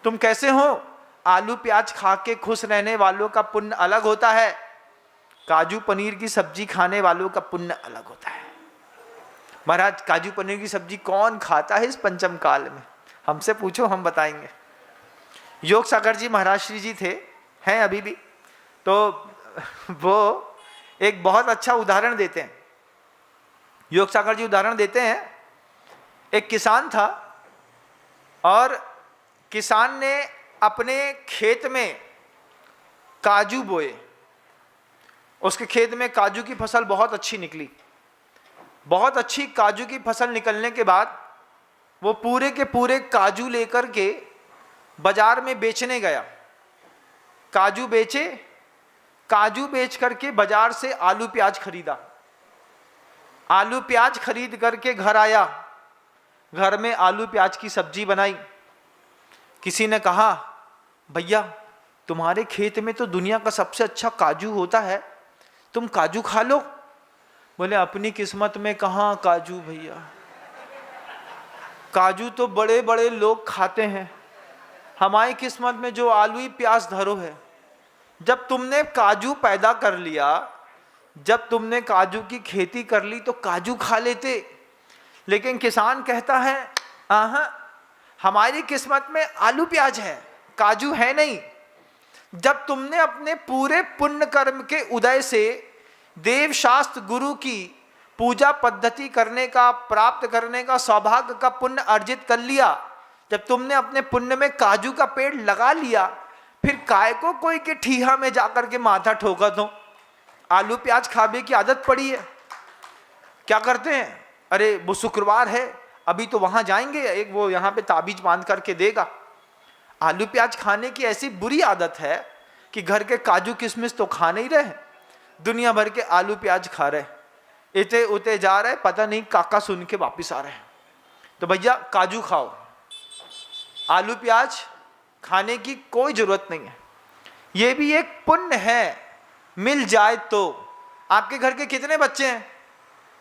तुम कैसे हो? आलू प्याज खा के खुश रहने वालों का पुण्य अलग होता है, काजू पनीर की सब्जी खाने वालों का पुण्य अलग होता है। महाराज काजू पनीर की सब्जी कौन खाता है इस पंचम काल में? हमसे पूछो, हम बताएंगे। योग सागर जी महाराज श्री जी थे, हैं अभी भी, तो वो एक बहुत अच्छा उदाहरण देते हैं। योग सागर जी उदाहरण देते हैं, एक किसान था और किसान ने अपने खेत में काजू बोए। उसके खेत में काजू की फसल बहुत अच्छी निकली। बहुत अच्छी काजू की फसल निकलने के बाद वो पूरे के पूरे काजू लेकर के बाजार में बेचने गया। काजू बेचे, काजू बेच करके बाजार से आलू प्याज खरीदा। आलू प्याज खरीद करके घर आया, घर में आलू प्याज की सब्जी बनाई। किसी ने कहा, भैया तुम्हारे खेत में तो दुनिया का सबसे अच्छा काजू होता है, तुम काजू खा लो। बोले अपनी किस्मत में कहाँ काजू भैया, काजू तो बड़े बड़े लोग खाते हैं, हमारी किस्मत में जो आलू ही प्याज धरो है। जब तुमने काजू पैदा कर लिया, जब तुमने काजू की खेती कर ली तो काजू खा लेते। लेकिन किसान कहता है आहा, हमारी किस्मत में आलू प्याज है, काजू है नहीं। जब तुमने अपने पूरे पुण्य कर्म के उदय से देव शास्त्र गुरु की पूजा पद्धति करने का, प्राप्त करने का सौभाग्य का पुण्य अर्जित कर लिया, जब तुमने अपने पुण्य में काजू का पेड़ लगा लिया, फिर काय को कोई के ठीहा में जाकर के माथा ठोका दो। आलू प्याज खाने की आदत पड़ी है। क्या करते हैं, अरे वो शुक्रवार है, अभी तो वहां जाएंगे, एक वो यहाँ पे ताबीज बांध करके देगा। आलू प्याज खाने की ऐसी बुरी आदत है कि घर के काजू किशमिश तो खा नहीं रहे, दुनिया भर के आलू प्याज खा रहे, इते उते जा रहे, पता नहीं काका सुन के वापिस आ रहे हैं। तो भैया काजू खाओ, आलू प्याज खाने की कोई जरूरत नहीं है। ये भी एक पुण्य है, मिल जाए तो। आपके घर के कितने बच्चे हैं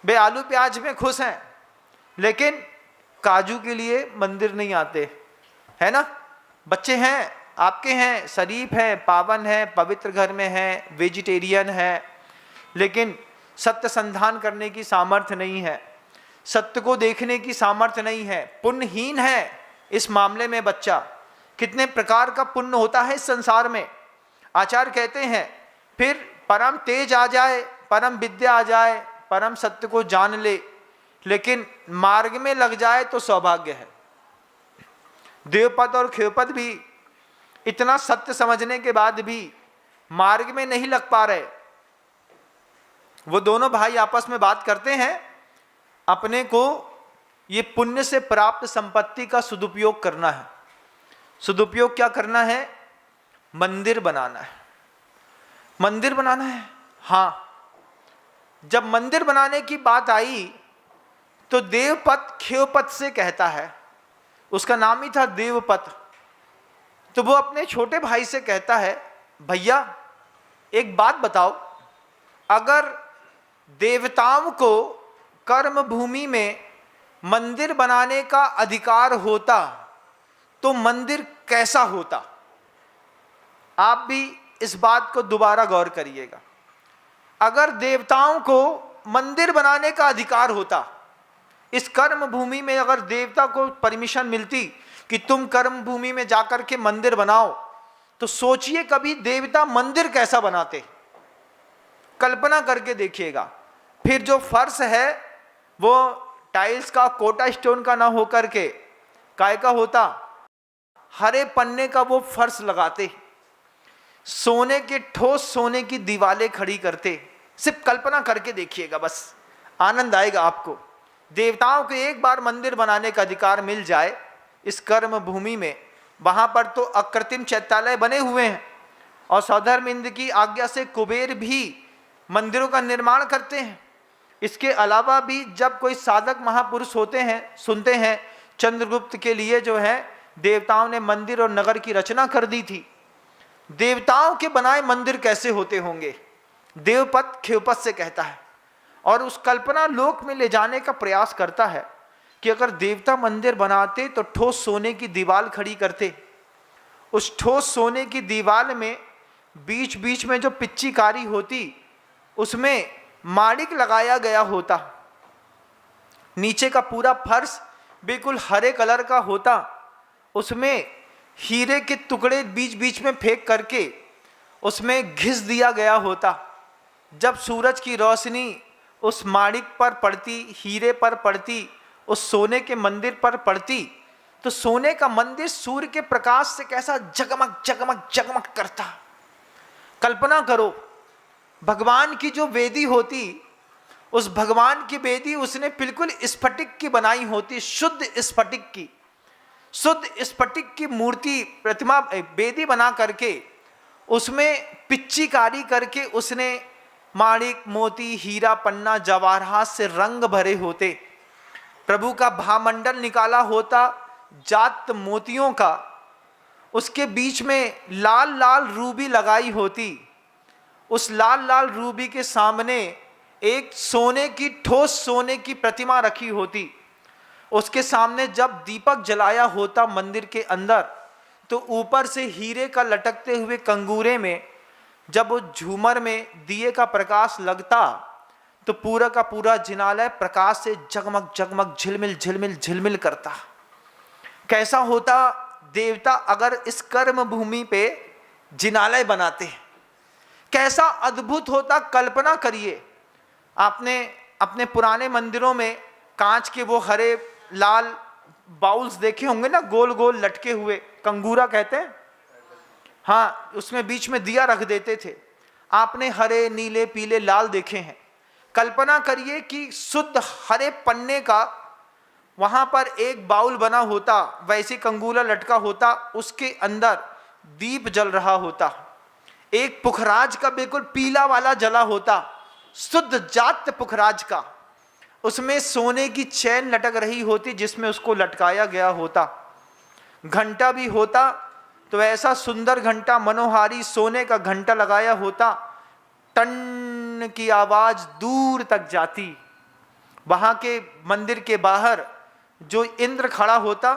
बे आलू प्याज में खुश हैं, लेकिन काजू के लिए मंदिर नहीं आते, है ना? बच्चे हैं आपके, हैं शरीफ हैं, पावन हैं, पवित्र घर में हैं, वेजिटेरियन है, लेकिन सत्य संधान करने की सामर्थ्य नहीं है, सत्य को देखने की सामर्थ्य नहीं है, पुण्यहीन है इस मामले में बच्चा। कितने प्रकार का पुण्य होता है इस संसार में। आचार्य कहते हैं फिर परम तेज आ जाए, परम विद्या आ जाए, परम सत्य को जान ले, लेकिन मार्ग में लग जाए तो सौभाग्य है। देवपद और खेवपद भी इतना सत्य समझने के बाद भी मार्ग में नहीं लग पा रहे। वो दोनों भाई आपस में बात करते हैं, अपने को ये पुण्य से प्राप्त संपत्ति का सदुपयोग करना है। सदुपयोग क्या करना है? मंदिर बनाना है। मंदिर बनाना है, हाँ। जब मंदिर बनाने की बात आई तो देवपत खेवपत से कहता है, उसका नाम ही था देवपत, तो वो अपने छोटे भाई से कहता है, भैया एक बात बताओ, अगर देवताओं को कर्म भूमि में मंदिर बनाने का अधिकार होता तो मंदिर कैसा होता? आप भी इस बात को दोबारा गौर करिएगा। अगर देवताओं को मंदिर बनाने का अधिकार होता, इस कर्म भूमि में अगर देवता को परमिशन मिलती कि तुम कर्म भूमि में जाकर के मंदिर बनाओ, तो सोचिए कभी देवता मंदिर कैसा बनाते। कल्पना करके देखिएगा। फिर जो फर्श है वो टाइल्स का, कोटा स्टोन का ना होकर के काय का होता, हरे पन्ने का वो फर्श लगाते, सोने के ठोस सोने की दीवारें खड़ी करते। सिर्फ कल्पना करके देखिएगा, बस आनंद आएगा आपको। देवताओं को एक बार मंदिर बनाने का अधिकार मिल जाए इस कर्म भूमि में, वहां पर तो अकृत्रिम चैत्यालय बने हुए हैं, और सौधर्म इंद्र की आज्ञा से कुबेर भी मंदिरों का निर्माण करते हैं। इसके अलावा भी जब कोई साधक महापुरुष होते हैं, सुनते हैं चंद्रगुप्त के लिए जो है देवताओं ने मंदिर और नगर की रचना कर दी थी। देवताओं के बनाए मंदिर कैसे होते होंगे? देवपत खेवपत से कहता है, और उस कल्पना लोक में ले जाने का प्रयास करता है कि अगर देवता मंदिर बनाते तो ठोस सोने की दीवार खड़ी करते, उस ठोस सोने की दीवार में बीच बीच में जो पिच्चीकारी होती उसमें माणिक लगाया गया होता। नीचे का पूरा फर्श बिल्कुल हरे कलर का होता, उसमें हीरे के टुकड़े बीच बीच में फेंक करके उसमें घिस दिया गया होता। जब सूरज की रोशनी उस माणिक पर पड़ती, हीरे पर पड़ती, उस सोने के मंदिर पर पड़ती, तो सोने का मंदिर सूर्य के प्रकाश से कैसा जगमग जगमग जगमग करता। कल्पना करो, भगवान की जो वेदी होती, उस भगवान की वेदी उसने बिल्कुल स्फटिक की बनाई होती, शुद्ध स्फटिक की, शुद्ध स्फटिक की मूर्ति प्रतिमा वेदी बना करके उसमें पिच्चीकारी करके उसने माणिक मोती हीरा पन्ना जवाहरात से रंग भरे होते। प्रभु का भामंडल निकाला होता जात मोतियों का, उसके बीच में लाल लाल रूबी लगाई होती। उस लाल लाल रूबी के सामने एक सोने की, ठोस सोने की प्रतिमा रखी होती। उसके सामने जब दीपक जलाया होता मंदिर के अंदर, तो ऊपर से हीरे का लटकते हुए कंगूरे में जब उस झूमर में दिए का प्रकाश लगता, तो पूरा का पूरा जिनालय प्रकाश से जगमग जगमग झिलमिल झिलमिल झिलमिल करता। कैसा होता देवता अगर इस कर्म भूमि पे जिनालय बनाते, कैसा अद्भुत होता। कल्पना करिए, आपने अपने पुराने मंदिरों में कांच के वो हरे लाल बाउल्स देखे होंगे ना, गोल गोल लटके हुए, कंगूरा कहते हैं, हाँ, उसमें बीच में दिया रख देते थे। आपने हरे नीले पीले लाल देखे हैं। कल्पना करिए कि शुद्ध हरे पन्ने का वहां पर एक बाउल बना होता, वैसे कंगूरा लटका होता, उसके अंदर दीप जल रहा होता, एक पुखराज का बिल्कुल पीला वाला जला होता, शुद्ध जात पुखराज का, उसमें सोने की चैन लटक रही होती जिसमें उसको लटकाया गया होता। घंटा भी होता तो ऐसा सुंदर घंटा, मनोहारी सोने का घंटा लगाया होता, टन की आवाज दूर तक जाती। वहां के मंदिर के बाहर जो इंद्र खड़ा होता,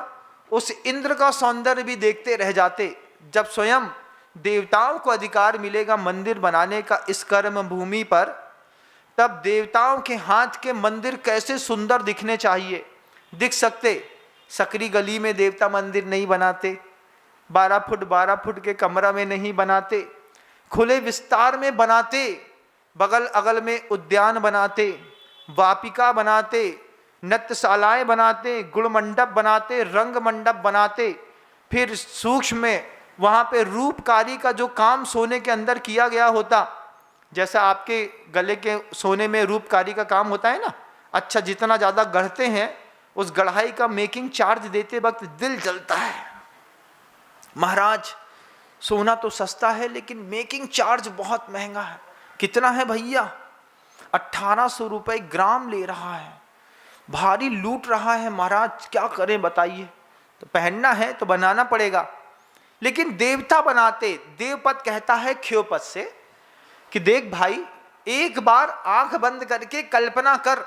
उस इंद्र का सौंदर्य भी देखते रह जाते। जब स्वयं देवताओं को अधिकार मिलेगा मंदिर बनाने का इस कर्म भूमि पर, तब देवताओं के हाथ के मंदिर कैसे सुंदर दिखने चाहिए, दिख सकते। सकरी गली में देवता मंदिर नहीं बनाते, 12 फुट के कमरा में नहीं बनाते, खुले विस्तार में बनाते, बगल अगल में उद्यान बनाते, वापिका बनाते, नृत्यशालाएं बनाते, गुण मंडप बनाते, रंग मंडप बनाते, फिर सूक्ष्म में वहाँ पे रूपकारी का जो काम सोने के अंदर किया गया होता, जैसा आपके गले के सोने में रूपकारी का काम होता है ना, अच्छा जितना ज़्यादा गढ़ते हैं उस गढ़ाई का मेकिंग चार्ज देते वक्त दिल जलता है। महाराज सोना तो सस्ता है लेकिन मेकिंग चार्ज बहुत महंगा है। कितना है भैया? 1800 रुपये ग्राम ले रहा है, भारी लूट रहा है महाराज, क्या करें बताइए। तो पहनना है तो बनाना पड़ेगा। लेकिन देवता बनाते, देवपद कहता है क्षयोपद से कि देख भाई, एक बार आंख बंद करके कल्पना कर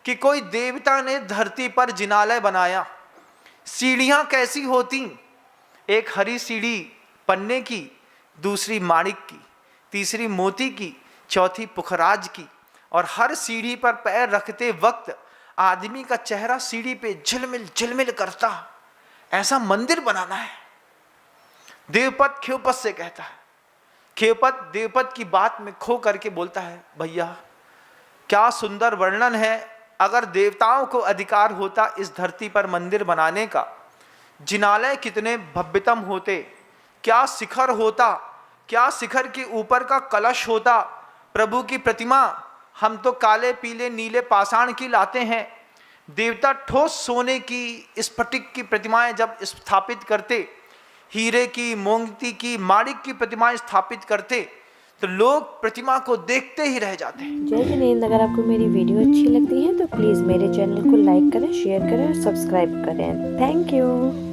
कि कोई देवता ने धरती पर जिनालय बनाया। सीढ़ियां कैसी होती, एक हरी सीढ़ी पन्ने की, दूसरी माणिक की, तीसरी मोती की, चौथी पुखराज की, और हर सीढ़ी पर पैर रखते वक्त आदमी का चेहरा सीढ़ी पे झिलमिल झिलमिल करता। ऐसा मंदिर बनाना है। देवपद क्षयोपद से कहता है। क्षयोपद देवपद की बात में खो करके बोलता है, भैया क्या सुंदर वर्णन है। अगर देवताओं को अधिकार होता इस धरती पर मंदिर बनाने का, जिनालय कितने भव्यतम होते, क्या शिखर होता, क्या शिखर के ऊपर का कलश होता, प्रभु की प्रतिमा। हम तो काले पीले नीले पाषाण की लाते हैं, देवता ठोस सोने की स्फटिक की प्रतिमाएं जब स्थापित करते, हीरे की, मोंगती की, माणिक की प्रतिमाएं स्थापित करते, तो लोग प्रतिमा को देखते ही रह जाते। जय जिनेंद्र। अगर आपको मेरी वीडियो अच्छी लगती है तो प्लीज़ मेरे चैनल को लाइक करें, शेयर करें और सब्सक्राइब करें। Thank you.